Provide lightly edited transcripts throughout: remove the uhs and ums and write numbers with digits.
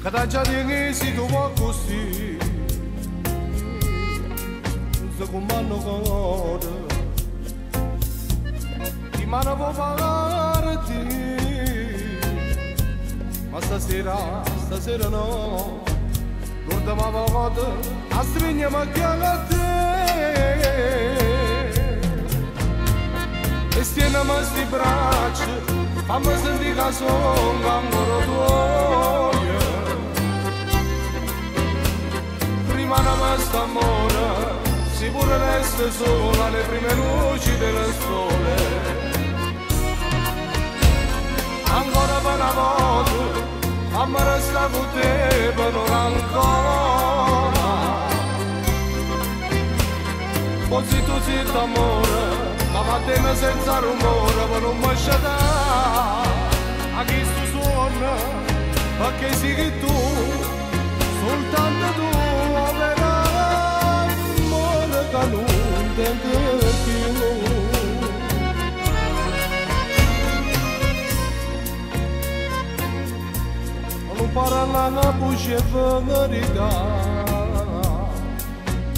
Cada già di si tu vuoi così, se comando code, ti mano può pagarti, ma stasera no, non ti m'ha pagato, a stringermi a te, e stienami sti braccia, fammi sentire che sono ancora tuo. Ma st'amore si pure resta sola alle prime luci del sole, ancora per una volta fammi restare con te per non ancora, così tu zitto amore, ma mattina senza rumore per non mi sciatare a chi sto suona, perché sì che tu soltanto tu non tento più. Non parla la voce verità,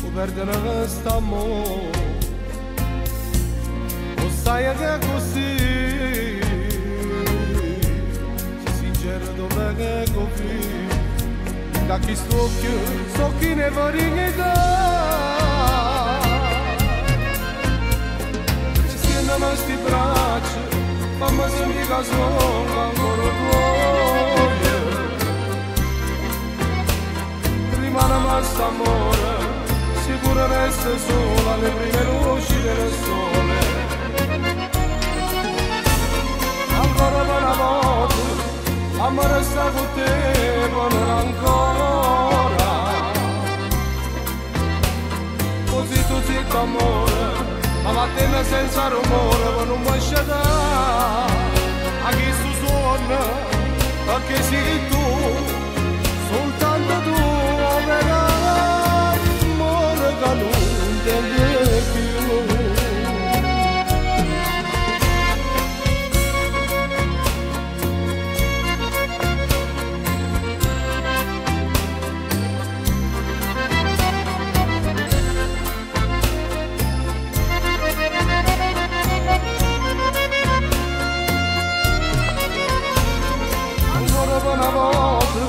o perdere questo amore, o sai che è così, sei sincero dove che così, da chi sto chi ne verità. Ma sti braccia, fammi sentire che sono ancora tuoi. Rimane st'amore, sicuro resta sola alle prime luci del sole. Ancora per una volta, fammi restare con te per non ancora. Così tu zitto amore, ma mattina senza rumore per non mi sciatare a chi sto suona, perché sei tu, soltanto tu avrai l'amore che non tende più. Una volta,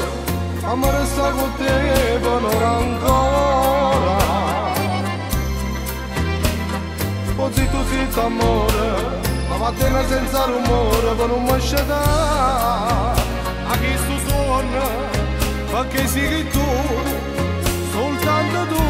fammi restare con te per non ancora, così tu zitto amore, ma mattina senza rumore per non mi sciatare a chi sto suona, perché sei tu, soltanto tu.